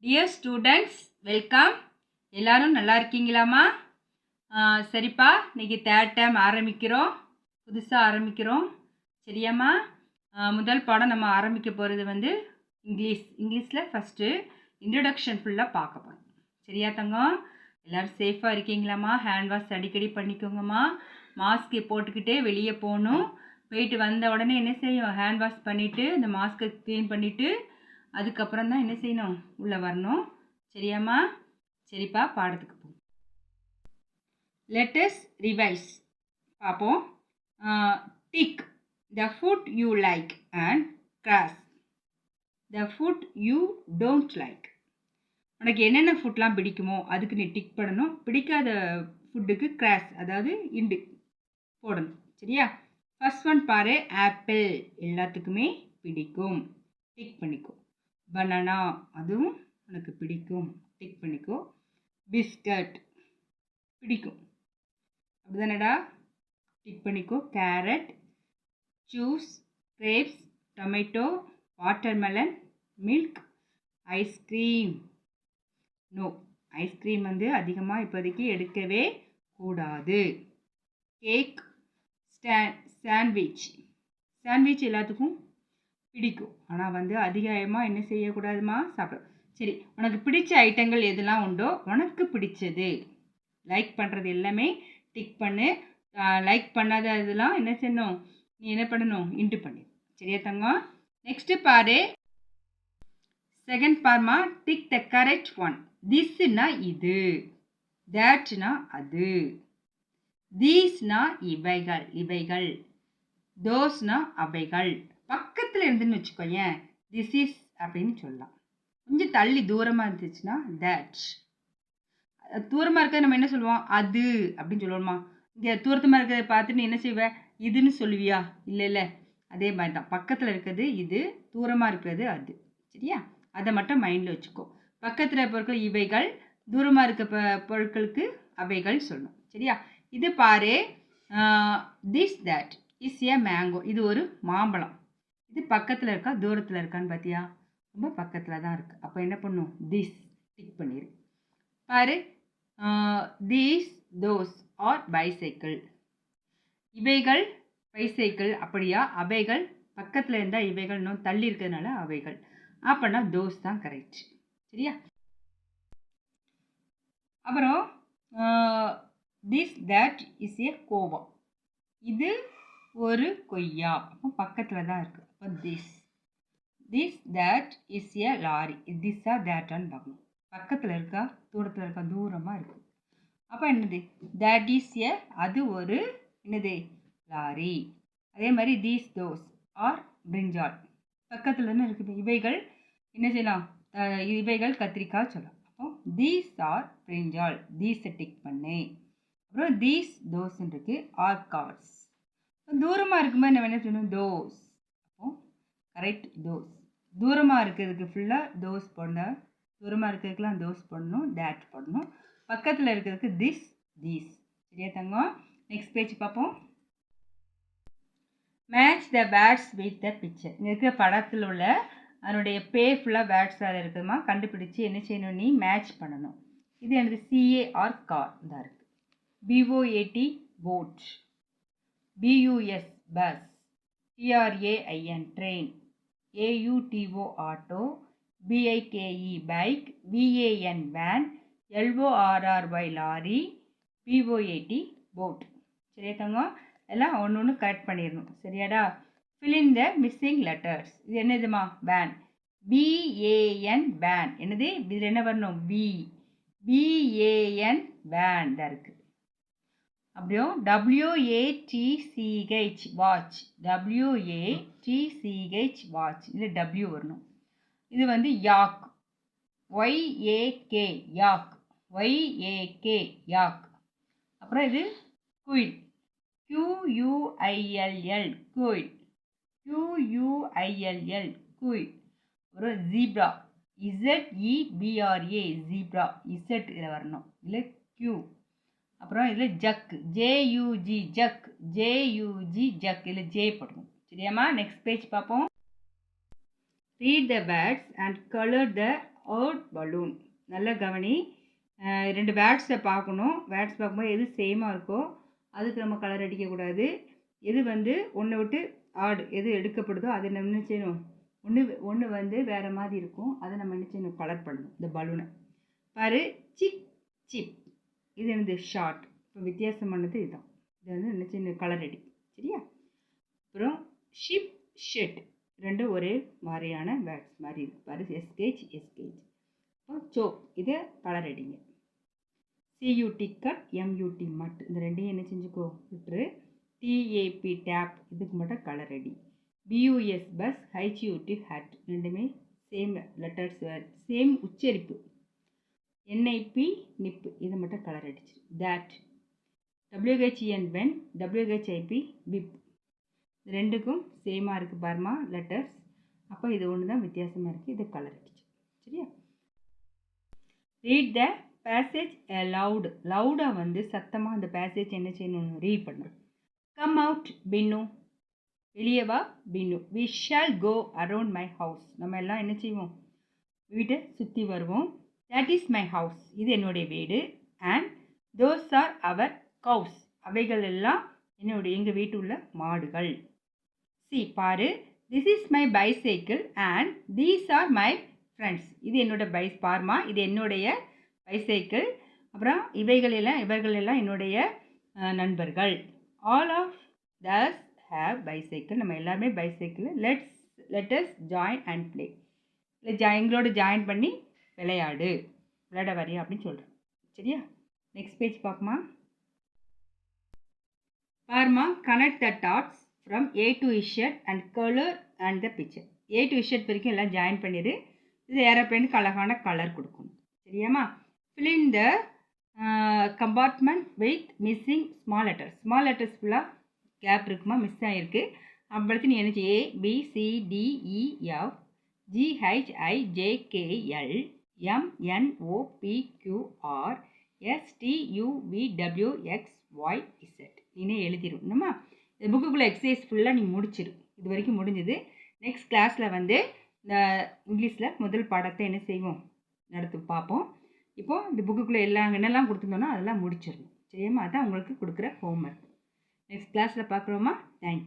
Dear students welcome. எல்லாரும் நல்லா இருக்கீங்களாம்மா? சரிப்பா, இன்னைக்கு தேர்ட் டேர்ம் ஆரம்பிக்கிறோம், புதுசாக ஆரம்பிக்கிறோம். சரியாம்மா? முதல் பாடம் நம்ம ஆரம்பிக்க போகிறது வந்து இங்கிலீஷில் ஃபஸ்ட்டு இன்ட்ரடக்ஷன் ஃபுல்லாக பார்க்க போகிறோம். சரியா தங்கம்? எல்லோரும் சேஃபாக இருக்கீங்களாம்மா? ஹேண்ட் வாஷ் அடிக்கடி பண்ணிக்கோங்கம்மா. மாஸ்க்கு போட்டுக்கிட்டே வெளியே போகணும். போயிட்டு வந்த உடனே என்ன செய்யும், ஹேண்ட் வாஷ் பண்ணிவிட்டு இந்த மாஸ்க்கை க்ளீன் பண்ணிவிட்டு அதுக்கப்புறம் தான் என்ன செய்யணும், உள்ளே வரணும். சரியாம்மா? சரிப்பா, பாடத்துக்கு போ. Let us revise. பார்ப்போம். Tick the food you like and cross the food you don't like. உனக்கு என்னென்ன ஃபுட்லாம் பிடிக்குமோ அதுக்கு நீ டிக் பண்ணணும். பிடிக்காத ஃபுட்டுக்கு கிராஸ், அதாவது இண்டு போடணும். சரியா? ஃபர்ஸ்ட் ஒன் பாரு, ஆப்பிள் எல்லாத்துக்குமே பிடிக்கும், டிக் பண்ணிக்கோ. பனானா, அதுவும் உனக்கு பிடிக்கும், டிக் பண்ணிக்கோ. பிஸ்கட் பிடிக்கும், அப்படிதானடா, டிக் பண்ணிக்கோ. Carrot, juice, grapes, tomato, watermelon, milk, ice cream. No, ice cream வந்து அதிகமாக இப்போதைக்கு எடுக்கவே கூடாது. கேக், சாண்ட்விச் எல்லாத்துக்கும் பிடிக்கும், ஆனால் வந்து அதிகமாக என்ன செய்யக்கூடாதுமா, சாப்பிட. சரி, உனக்கு பிடிச்ச ஐட்டங்கள் எதெல்லாம் உண்டோ, உனக்கு பிடிச்சது லைக் பண்ணுறது எல்லாமே டிக் பண்ணு. லைக் பண்ணாத இதெல்லாம் என்ன செய்யணும், நீ என்ன பண்ணணும், இன்ட்டு பண்ணு. சரியா தங்கம்? நெக்ஸ்ட்டு பாரு, செகண்ட் பார்மா, டிக் த கரெக்ட் ஒன். திஸ்னா இது, தேட்னா அது, தீஸ்னா இவைகள், தோஸ்னா அவைகள். பக்கத்தில் இருந்துன்னு வச்சுக்கோயேன், திஸ் இஸ் அப்படின்னு சொல்லலாம். கொஞ்சம் தள்ளி தூரமாக இருந்துச்சுன்னா தேட். தூரமாக இருக்கிறத நம்ம என்ன சொல்லுவோம், அது அப்படின்னு சொல்லுவோமா. இங்கே தூரத்தமாக இருக்கிறத பார்த்துட்டு என்ன செய்வேன், இதுன்னு சொல்லுவியா? இல்லை, அதே மாதிரி தான். பக்கத்தில் இருக்கிறது இது, தூரமாக இருக்கிறது அது. சரியா? அதை மட்டும் மைண்டில் வச்சுக்கோ. பக்கத்தில் பொருட்கள் இவைகள், தூரமாக இருக்க பொருட்களுக்கு அவைகள் சொல்லணும். சரியா? இது பாரு, this that is A mango. இது ஒரு மாம்பழம். இது பக்கத்தில் இருக்கா தூரத்தில் இருக்கான்னு பார்த்தியா? ரொம்ப பக்கத்தில் தான் இருக்குது. அப்போ என்ன பண்ணும், திஸ் டிக் பண்ணிடு. பாரு, தீஸ் தோஸ் ஆர் பைசைக்கிள். இவைகள் பைசைக்கிள். அப்படியா? அவைகள் பக்கத்தில் இருந்தால் இவைகள், இன்னும் தள்ளி இருக்கிறதுனால அவைகள். அப்படின்னா தோஸ் தான் கரெக்ட். சரியா? அப்புறம் this that is a guava. இது ஒரு கொய்யா. அப்போ பக்கத்தில் தான் இருக்குது. அப்போ this that is a lorry. திஸ்ஸா தேட்டான்னு பார்க்கணும். பக்கத்தில் இருக்கா தூரத்தில் இருக்கா? தூரமாக இருக்குது. அப்போ என்னது, தட் இஸ் ஏ, அது ஒரு என்னது, லாரி. அதே மாதிரி தீஸ் தோஸ் ஆர் பிரிஞ்சால். பக்கத்தில் தானே இருக்குது. இவைகள் என்ன செய்யலாம், இவைகள் கத்திரிக்காய் சொல்லலாம். அப்போ தீஸ் ஆர் பிரிஞ்சால், தீஸை டிக் பண்ணு. அப்புறம் தீஸ் தோஸ்ன்னு இருக்குது, ஆர் கார்ட்ஸ். தூரமாக இருக்கும்போது நம்ம என்ன சொல்லணும், தோஸ். அப்போ கரெக்ட், தோஸ். தூரமாக இருக்கிறதுக்கு ஃபுல்லாக தோஸ் போடணும். தூரமாக இருக்கிறதுக்குலாம் தோஸ் போடணும், தேட் போடணும். பக்கத்தில் இருக்கிறதுக்கு திஸ், தீஸ். சரியா தங்கம்? நெக்ஸ்ட் பேஜ் பார்ப்போம். Match the words with the picture. இங்கே இருக்கிற படத்தில் உள்ள அதனுடைய பேர் ஃபுல்லாக வேர்ட்ஸ் அதில் இருக்குதுமா, கண்டுபிடிச்சி என்ன செய்யணும், நீ மேட்ச் பண்ணணும். இது எனது CAR கார் தான் இருக்குது. BOAT boat, BUS bus, TRAIN train, AUTO auto, BIKE bike, VAN van, LORRY lorry, BOAT boat. சரியா தங்கம்? எல்லாம் ஒன்று ஒன்று கரெக்ட் பண்ணிடணும். சரியாடா? fill in the missing letters. இது என்னதுமா, வேன். BAN van. என்னது, இதில் என்ன வரணும், BAN வேன் தான் இருக்குது. அப்படியும் WATCH வாட்ச், WATCH வாட்ச். இதில் W வரணும். இது வந்து யாக், YAK யாக், YAK யாக். அப்புறம் இது குயில், QUILL குயில், QUILL குயில். அப்புறம் ஜீப்ரா, ZEBRA ஜீப்ரா, இசட் இதில் வரணும், இல்லை Q. அப்புறம் இதில் jug, JUG jug, JUG jug, இதில் J போடணும். சரியாம்மா? நெக்ஸ்ட் பேஜ் பார்ப்போம். Read the words and colour the hot balloon. நல்ல கவனி. 2 வேர்ட்ஸை பார்க்கணும். வேர்ட்ஸ் பார்க்கும்போது எது சேமாக இருக்கோ அதுக்கு நம்ம கலர் அடிக்கக்கூடாது. எது வந்து ஒன்றை விட்டு ஆட் எது எடுக்கப்படுதோ அதை நம்ம என்ன செய்யணும், ஒன்று வந்து வேறு மாதிரி இருக்கும், அதை நம்ம என்ன செய்யணும், கலர் பண்ணணும். இந்த பலூனை பாரு. சிக் சிப் இது என்னது ஷார்ட். இப்போ வித்தியாசமானது இதுதான். இது வந்து என்ன செய்யணும், கலர் அடி. சரியா? அப்புறம் ஷிப் ஷெட் ரெண்டும் ஒரே மாதிரியான வேர்ட்ஸ் மாதிரி இருக்கு பாரு. எஸ்கேஜ் எஸ்கேஜ். அப்புறம் சோப் இதை கலர் அடிங்க. சியூடி கட், எம்யூடி மட் இந்த ரெண்டையும் என்ன செஞ்சுக்கோ விட்டுரு. டிஏபி டேப் இதுக்கு மட்டும் கலர் அடி. பியூஎஸ் பஸ், ஹைச்யூடி ஹட் ரெண்டுமே சேம் லெட்டர்ஸ், சேம் உச்சரிப்பு. என்ஐபி நிப்பு இதை மட்டும் கலர் அடிச்சு. தேட், டபிள்யூஹெச்இஎன் வென், டபிள்யூஹெச்ஐபி விப் ரெண்டுக்கும் சேமாக இருக்குது பாருமா லெட்டர்ஸ். அப்போ இது ஒன்று தான் வித்தியாசமாக இருக்குது, இது கலர் அடிச்சு. சரியா? Read the passage loud. லவுடாக வந்து சத்தமாக அந்த பேசேஜ் என்ன செய்யணும், ரீட் பண்ணணும். கம் அவுட் பின்னு, வெளியே வா பின்னு. We shall go around my house, நம்ம எல்லாம் என்ன செய்வோம், வீட்டை சுற்றி வருவோம். தட் இஸ் மை ஹவுஸ், இது என்னுடைய வீடு. அண்ட் தோஸ் ஆர் அவர் கவுஸ், அவைகள் எல்லாம் என்னுடைய எங்கள் வீட்டு உள்ள மாடுகள். சி பாரு. This is my bicycle and these are my friends, இது என்னோட பார்மா இது என்னுடைய பைசைக்கிள், அப்புறம் இவர்களெல்லாம் என்னுடைய நண்பர்கள். All of those have bicycle, நம்ம எல்லாருமே bicycle. Let's join and play, இல்லை எங்களோட ஜாயின் பண்ணி விளையாட வரியா அப்படின்னு சொல்கிறேன். சரியா? நெக்ஸ்ட் பேஜ் பார்க்குமா பாருமா. Connect the dots from A to izzard and colour and the picture. A to izzard வரைக்கும் எல்லாம் ஜாயின் பண்ணிடு. இது ஏரோப்ளேனுக்கு அழகான கலர் கொடுக்கணும். சரியாம்மா? fill in the compartment with missing small letters. Small letters ஃபுல்லாக கேப் இருக்குமா, மிஸ் ஆகிருக்கு. அப்படி நீ என்ன A B C D E F GHIJKL MNOPQR STUVWXYZ நீனே எழுதிடும். என்னம்மா இந்த புக்குக்குள்ளே எக்ஸசைஸ் ஃபுல்லாக நீ முடிச்சிரு. இது வரைக்கும் முடிஞ்சது. நெக்ஸ்ட் கிளாஸில் வந்து இந்த இங்கிலீஷில் முதல் பாடத்தை என்ன செய்வோம், நடத்து பார்ப்போம். இப்போது இந்த புக்குக்குள்ளே என்னெல்லாம் கொடுத்துருந்தோன்னா அதெல்லாம் முடிச்சிடணும். சரியாம்மா? அதான் உங்களுக்கு கொடுக்குற ஹோம்ஒர்க். நெக்ஸ்ட் கிளாஸில் பார்க்குறோமா? தேங்க்யூ.